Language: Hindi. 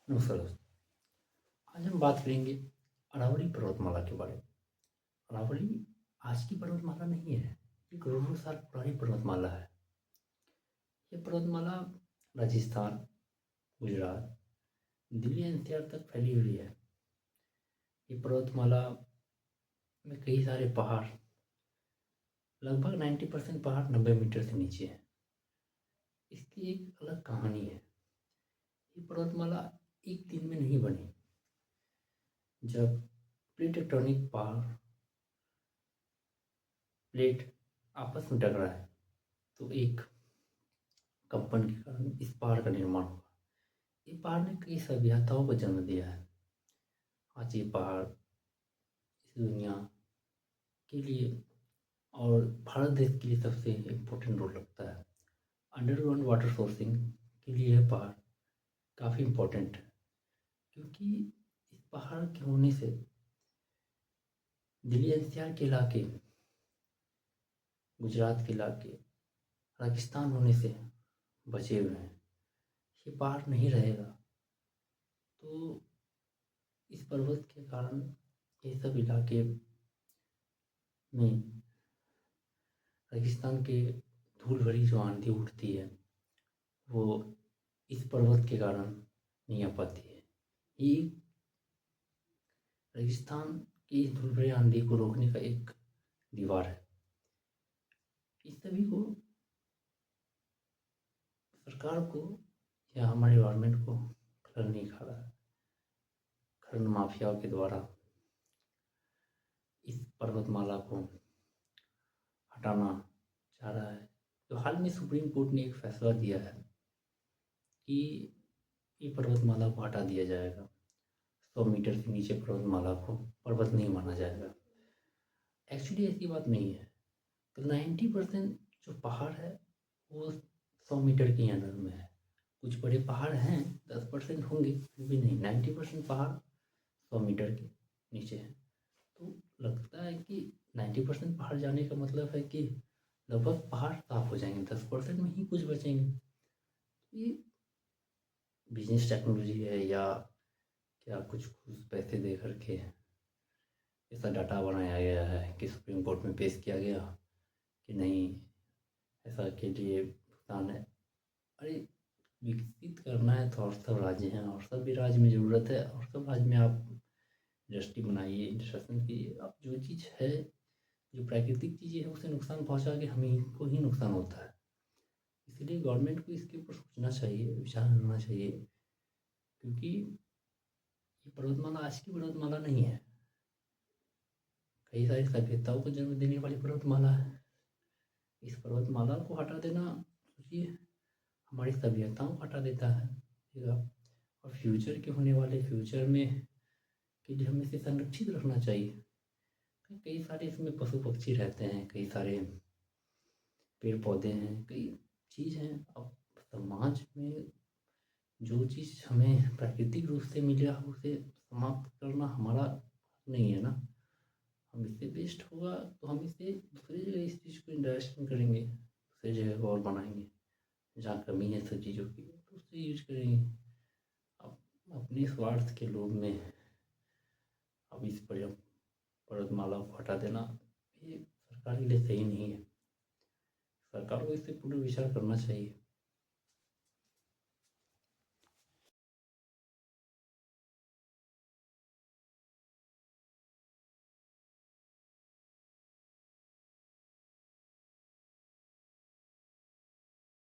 नमस्कार दोस्तों। आज हम बात करेंगे अरावली पर्वतमाला के बारे में। अरावली आज की पर्वतमाला नहीं है, ये करोड़ों साल पुरानी पर्वतमाला है। ये पर्वतमाला राजस्थान, गुजरात, दिल्ली एनसीआर तक फैली हुई है। ये पर्वतमाला में कई सारे पहाड़, लगभग 90% पहाड़ 90 मीटर से नीचे हैं। इसकी एक अलग कहानी है। ये पर्वतमाला एक दिन में नहीं बनी। जब प्लेट टेक्टोनिक प्लेट आपस में टकराए तो एक कंपन के कारण इस पहाड़ का निर्माण हुआ। ये पहाड़ ने कई सभ्यताओं को जन्म दिया है। आज ये पहाड़ इस दुनिया के लिए और भारत देश के लिए सबसे इम्पोर्टेंट रोल रखता है। अंडरग्राउंड वाटर सोर्सिंग के लिए यह पहाड़ काफ़ी इम्पोर्टेंट है, क्योंकि इस पहाड़ के होने से दिल्ली एनसीआर के इलाके, गुजरात के इलाके, राजस्थान होने से बचे हुए हैं। ये पहाड़ नहीं रहेगा तो इस पर्वत के कारण ये सब इलाके में रेगिस्तान के धूल भरी जो आंधी उठती है वो इस पर्वत के कारण नहीं आ पाती है। ये रेगिस्तान की इस धूल भरी आंधी को रोकने का एक दीवार है। इस सभी को सरकार को या हमारे गवर्नमेंट को खलन नहीं खा रहा है। खनन माफियाओं के द्वारा इस पर्वतमाला को हटाना चाह रहा है। तो हाल में सुप्रीम कोर्ट ने एक फैसला दिया है कि ये पर्वतमाला को हटा दिया जाएगा। 100 मीटर से नीचे पर्वतमाला को पर्वत नहीं माना जाएगा। एक्चुअली ऐसी बात नहीं है। तो 90% जो पहाड़ है वो 100 मीटर के अंदर में है। कुछ बड़े पहाड़ हैं, 10% होंगे, फिर भी नहीं, 90% पहाड़ 100 मीटर के नीचे हैं। तो लगता है कि 90% पहाड़ जाने का मतलब है कि लगभग पहाड़ साफ हो जाएंगे, 10% में ही कुछ बचेंगे। ये बिजनेस टेक्नोलॉजी है या क्या कुछ पैसे दे करके ऐसा डाटा बनाया गया है कि सुप्रीम कोर्ट में पेश किया गया कि नहीं, ऐसा के लिए भुगतान है। अरे, विकसित करना है तो और सब राज्य हैं, और सब भी राज्य में ज़रूरत है, और सब राज्य में आप इंडस्ट्री बनाइए, इंडस्ट्रियल कीजिए। अब जो चीज़ है, जो प्राकृतिक चीज़ें हैं, उसे नुकसान पहुंचा के हमें को ही नुकसान होता है। इसलिए गवर्नमेंट को इसके ऊपर सोचना चाहिए, विचार करना चाहिए, क्योंकि ये पर्वतमाला आज की पर्वतमाला नहीं है। कई सारी सभ्यताओं को जन्म देने वाली पर्वतमाला है। इस पर्वतमाला को हटा देना, सोचिए, हमारी सभ्यताओं को हटा देता है, ठीक है? और फ्यूचर के होने वाले फ्यूचर में के लिए हमें इसे संरक्षित रखना चाहिए। कई सारे इसमें पशु पक्षी रहते हैं, कई सारे पेड़ पौधे हैं, कई चीज़ हैं। अब समाज में जो चीज़ हमें प्राकृतिक रूप से मिला उसे समाप्त करना हमारा नहीं है ना। हम इससे बेस्ट होगा तो हम इसे दूसरी जगह इस चीज़ को इंडस्ट्री करेंगे, दूसरी जगह को और बनाएंगे जहाँ कमी है सब चीज़ों की, तो उससे यूज करेंगे। अब अपने स्वार्थ के लोभ में अब इस पर्वतमाला को हटा देना ये सरकार के लिए सही नहीं है। सरकार को इस पे पूरा विचार करना चाहिए।